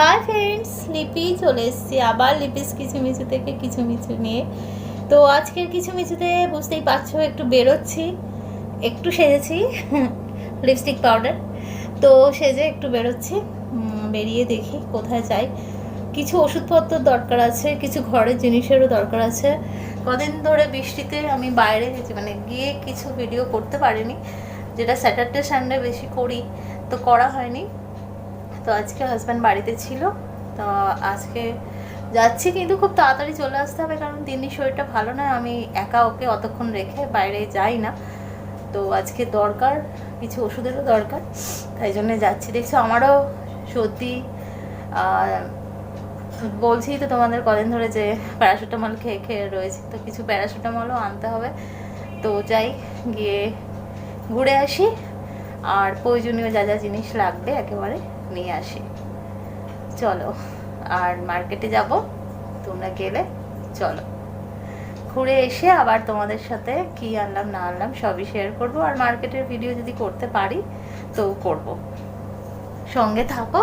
Hi friends, লিপি চলে এসেছি আবার লিপিস কিচুমিচু থেকে কিচুমিচু নিয়ে। তো আজকের কিচুমিচুতে বুঝতেই পারছো একটু বেরোচ্ছি, একটু সেজেছি লিপস্টিক পাউডার, তো সেজে একটু বেরোচ্ছি। বেরিয়ে দেখি কোথায় যাই। কিছু ওষুধপত্র দরকার আছে, কিছু ঘরের জিনিসেরও দরকার আছে। কদিন ধরে বৃষ্টিতে আমি বাইরে মানে গিয়ে কিছু ভিডিও করতে পারিনি, যেটা স্যাটারডে সানডে বেশি করি, তো করা হয়নি। তো আজকে হাজব্যান্ড বাড়িতে ছিল, তো আজকে যাচ্ছি, কিন্তু খুব তাড়াতাড়ি চলে আসতে হবে, কারণ দিনের শরীরটা ভালো নয়, আমি একা ওকে অতক্ষণ রেখে বাইরে যাই না। তো আজকে দরকার, কিছু ওষুধেরও দরকার, তাই জন্যে যাচ্ছি। দেখছো আমারও সর্দি, বলছি তো তোমাদের কদিন ধরে যে প্যারাসিটামল খেয়ে খেয়ে রয়েছে, তো কিছু প্যারাসিটামলও আনতে হবে। তো যাই, গিয়ে ঘুরে আসি, আর প্রয়োজনীয় যা যা জিনিস লাগবে একেবারে নিয়ে আসি। চলো, আর মার্কেটে যাব, তোমরা গেলে চলো। ঘুরে এসে আবার তোমাদের সাথে কি আনলাম না আনলাম সবই শেয়ার করব, আর মার্কেটের ভিডিও যদি করতে পারি তো করব। সঙ্গে থাকো।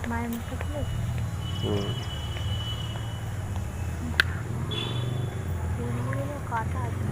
মায়ের মুখে তুলে কাটা আছে।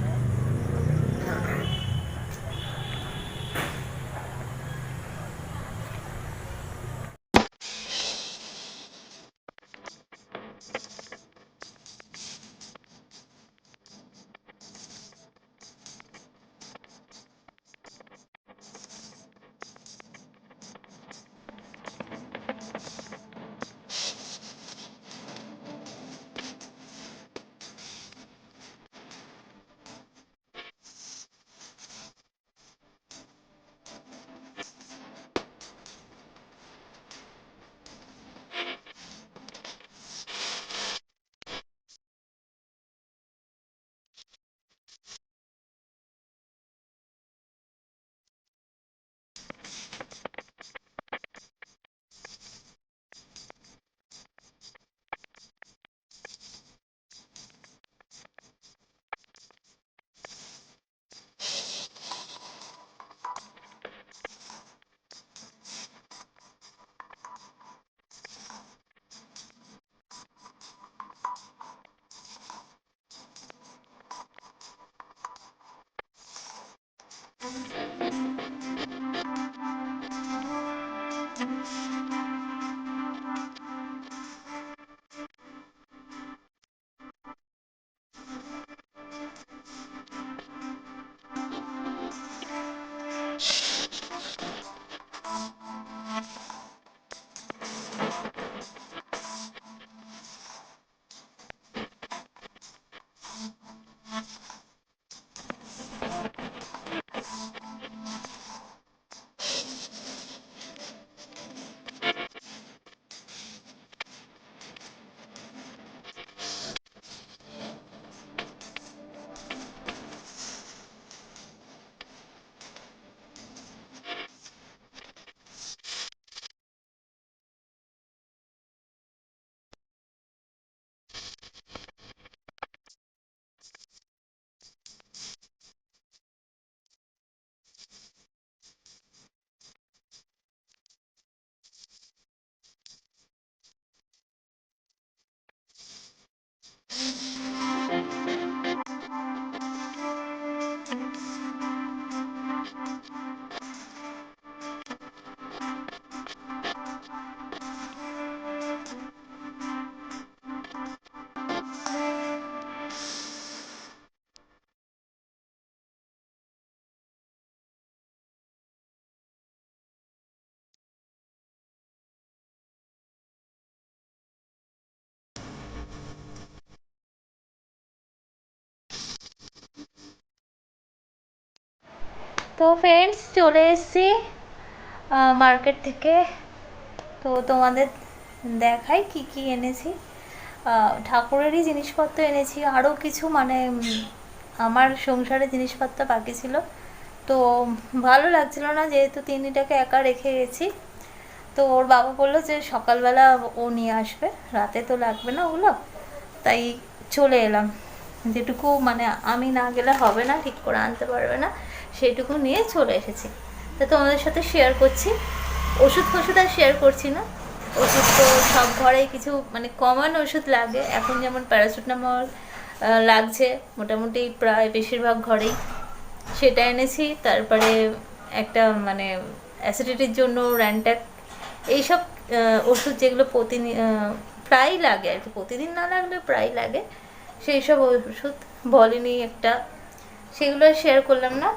তো ফ্রেন্ডস চলে এসেছি মার্কেট থেকে। তো তোমাদের দেখাই কি কি এনেছি। ঠাকুরেরই জিনিসপত্র এনেছি, আরও কিছু মানে আমার সংসারের জিনিসপত্র বাকি ছিল। তো ভালো লাগছিল না, যেহেতু তিন্নিটাকে একা রেখে গেছি। তো ওর বাবা বললো যে সকালবেলা ও নিয়ে আসবে, রাতে তো লাগবে না ওগুলো, তাই চলে এলাম। যেটুকু মানে আমি না গেলে হবে না, ঠিক করে আনতে পারবে না, সেইটুকু নিয়ে চলে এসেছি। তো তোমাদের সাথে শেয়ার করছি। ওষুধ ফষুধ আর শেয়ার করছি না, ওষুধ তো সব ঘরেই কিছু মানে কমন ওষুধ লাগে। এখন যেমন প্যারাসিটামল লাগছে মোটামুটি প্রায় বেশিরভাগ ঘরেই, সেটা এনেছি। তারপরে একটা মানে অ্যাসিডিটির জন্য র্যান্ট্যাক, এইসব ওষুধ যেগুলো প্রায় লাগে আর কি, প্রতিদিন না লাগলে প্রায় লাগে, সেই সব ওষুধ বলেনি একটা, সেগুলো শেয়ার করলাম না।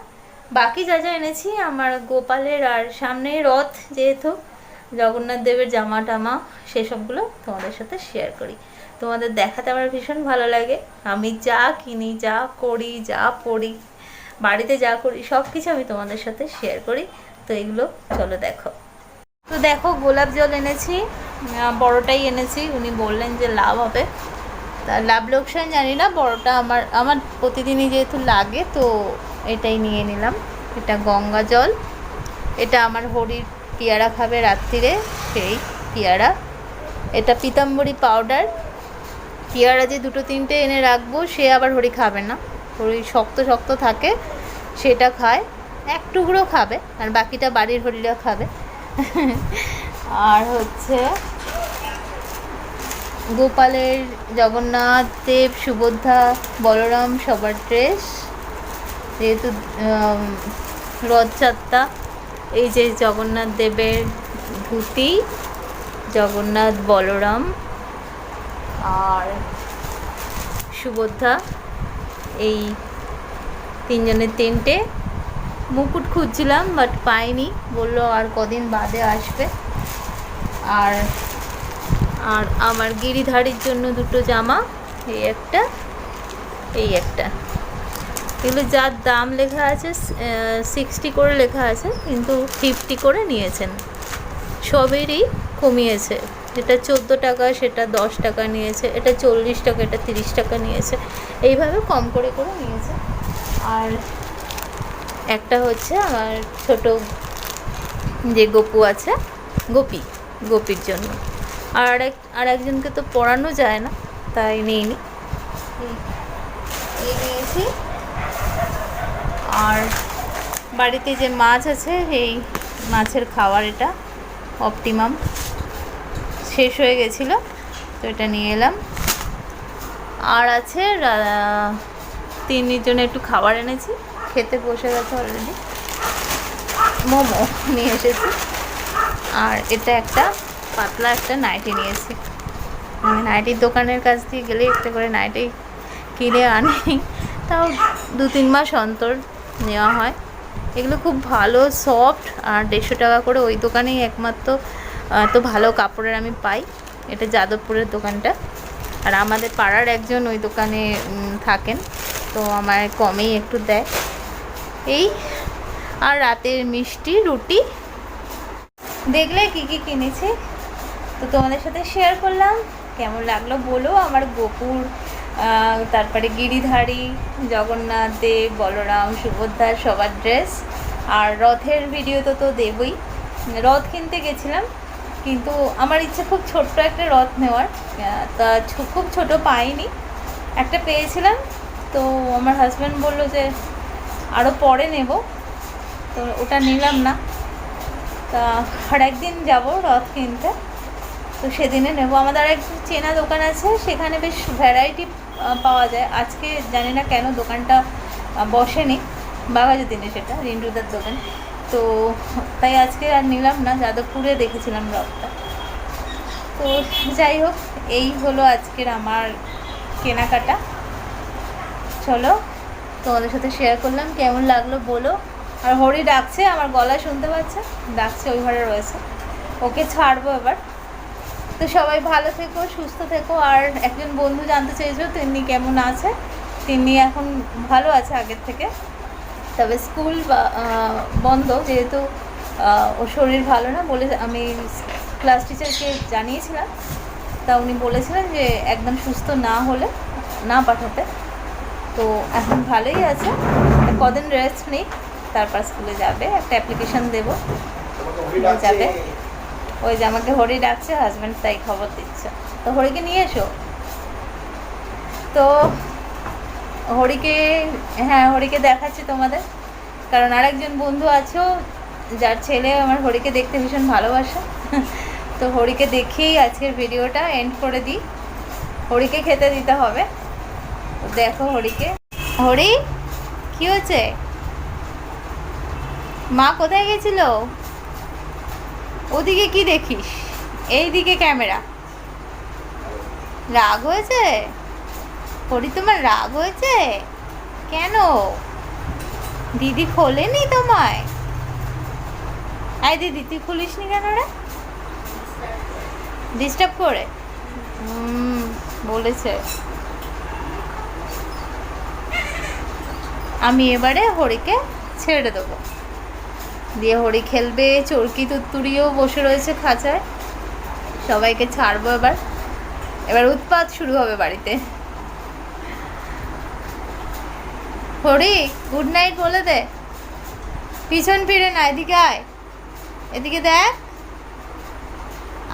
বাকি যা যা এনেছি আমার গোপালের, আর সামনে রথ যেহেতু জগন্নাথ দেবের জামা টামা, সেসবগুলো তোমাদের সাথে শেয়ার করি। তোমাদের দেখাতে আমার ভীষণ ভালো লাগে। আমি যা কিনি, যা করি, যা পড়ি, বাড়িতে যা করি, সব কিছু আমি তোমাদের সাথে শেয়ার করি। তো এগুলো চলো দেখো। তো দেখো গোলাপ জল এনেছি, বড়টাই এনেছি, উনি বললেন যে লাভ হবে, তা লাভ লোকসান জানি না, বড়টা আমার প্রতিদিনই যেহেতু লাগে তো এটাই নিয়ে নিলাম। এটা গঙ্গা জল, এটা আমার হরির পেয়ারা খাবে রাত্রিরে, সেই পেয়ারা। এটা পিতাম্বরী পাউডার, পেয়ারা যে দুটো তিনটে এনে রাখবো সে আবার হরি খাবে না, হরি শক্ত শক্ত থাকে, সেটা খায়, এক টুকরো খাবে, আর বাকিটা বাড়ির হরিরা খাবে। আর হচ্ছে গোপালের, জগন্নাথ দেব, সুভদ্রা, বলরাম সবার ড্রেস, যেহেতু রথযাত্রা। এই যে জগন্নাথ দেবের ধুতি, জগন্নাথ, বলরাম আর সুভদ্রা, এই তিনজনের তিনটে। মুকুট খুঁজছিলাম বাট পাইনি, বললো আর কদিন বাদে আসবে। আর আর আমার গিরিধারীর জন্য দুটো জামা, এই একটা, এই একটা। এগুলো যার দাম লেখা আছে 60 করে লেখা আছে, কিন্তু 50 করে নিয়েছেন, সবেরই কমিয়েছে। এটা 14 টাকা, সেটা 10 টাকা নিয়েছে, এটা 40 টাকা, এটা 30 টাকা নিয়েছে, এইভাবে কম করে করে নিয়েছে। আর একটা হচ্ছে আমার ছোট যে গপু আছে, গোপীর জন্য। আর একজনকে তো পড়ানো যায় না, তাই নিইনি, এই নিয়েছি। আর বাড়িতে যে মাছ আছে, এই মাছের খাবার, এটা অপটিমাম শেষ হয়ে গেছিলো, তো এটা নিয়ে এলাম। আর আছে তিনজনের একটু খাবার এনেছি, খেতে বসে গেছে অলরেডি, মোমো নিয়ে এসেছি। আর এটা একটা পাতলা একটা নাইটি নিয়েছি, আমি নাইটির দোকানের কাছ দিয়ে গেলে একটা করে নাইটি কিনে আনি, তাও 2-3 মাস অন্তর নেওয়া হয়। এগুলো খুব ভালো, সফট, আর 150 টাকা করে ওই দোকানেই একমাত্র তো ভালো কাপড়ের আমি পাই। এটা যাদবপুরের দোকানটা, আর আমাদের পাড়ার একজন ওই দোকানে থাকেন, তো আমার কমেই একটু দেয়। এই আর রাতের মিষ্টি, রুটি। দেখলে কি কি কিনেছি, তো তোমাদের সাথে শেয়ার করলাম। কেমন লাগলো বলো। আমার গোপুর, তারপরে গিরিধারী, জগন্নাথ দেব, বলরাম, সুভদ্রার সবার ড্রেস, আর রথের ভিডিও তো দেবই। রথ কিনতে গেছিলাম, কিন্তু আমার ইচ্ছে খুব ছোট্ট একটা রথ নেওয়ার, তা খুব ছোট পাইনি, একটা পেয়েছিলাম। তো আমার হাজব্যান্ড বললো যে আরও পরে নেব, তো ওটা নিলাম না। তা আর একদিন যাবো রথ কিনতে, তো সেদিনে নেব। আমাদের এক চেনা দোকান আছে, সেখানে বেশ ভ্যারাইটি পাওয়া যায়। আজকে জানি না কেন দোকানটা বসেনি, বাঘাযতীনে, সেটা রিন্টুদার দোকান, তো তাই আজকে আর নিলাম না, যাদবপুরে দেখেছিলাম রথটা। তো যাই হোক, এই হলো আজকের আমার কেনাকাটা। চলো তোমাদের সাথে শেয়ার করলাম, কেমন লাগলো বলো। আর হরি ডাকছে, আমার গলা শুনতে পাচ্ছে, ডাকছে, ওই ঘরে রয়েছে, ওকে ছাড়বো এবার। তো সবাই ভালো থেকো, সুস্থ থেকো। আর একজন বন্ধু জানতে চেয়েছো তিন্নি কেমন আছে, তিন্নি এখন ভালো আছে আগের থেকে, তবে স্কুল বন্ধ, যেহেতু ওর শরীর ভালো না বলে আমি ক্লাস টিচারকে জানিয়েছিলাম, তা উনি বলেছিলেন যে একদম সুস্থ না হলে না পাঠাতে। তো এখন ভালোই আছে, কদিন রেস্ট নেই, তারপর স্কুলে যাবে। একটা অ্যাপ্লিকেশান দেবো, যাবে। ওই যে আমাকে হরি ডাকছে, হাজব্যান্ড তাই খবর দিচ্ছে। তো হরিকে নিয়ে এসো। তো হরিকে, হ্যাঁ হরিকে দেখাচ্ছি তোমাদের, কারণ আরেকজন বন্ধু আছো যার ছেলে আমার হরিকে দেখতে ভীষণ ভালোবাসে। তো হরিকে দেখেই আজকের ভিডিওটা এন্ড করে দিই। হরিকে খেতে দিতে হবে। দেখো হরিকে। হরি, কি হচ্ছে? মা কোথায় গেছিল? ওদিকে কি দেখিস? এইদিকে ক্যামেরা। রাগ হয়েছে? হরি তোমার রাগ হয়েছে কেন? দিদি খোলেনি তোমায়? আয় দিদি, তুই খুলিস নি কেন রে? ডিস্টার্ব করে বলেছে। আমি এবারে হরিকে ছেড়ে দেবো, দিয়ে হরি খেলবে। চরকি তুত্তুরিও বসে রয়েছে খাঁচায়। সবাইকে ছাড়বো এবার। এবার উৎপাত শুরু হবে বাড়িতে। হরি গুড নাইট বলে দে। পিছন ফিরে না, এদিকে আয়, এদিকে দেখ,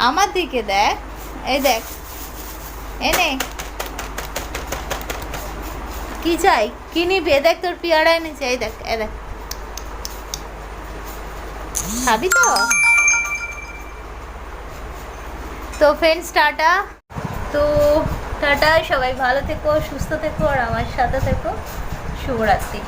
আমার দিকে দেখ, এই দেখ, এনে কি চাই, কি নিবি? এ দেখ তোর পেয়ারা এনেছে, এই দেখ, এ দেখ, খাবি তো? তো ফ্রেন্ডস টাটা। তো টাটা, সবাই ভালো থেকো, সুস্থ থেকো, আর আমার সাথে থেকো। শুভরাত্রি।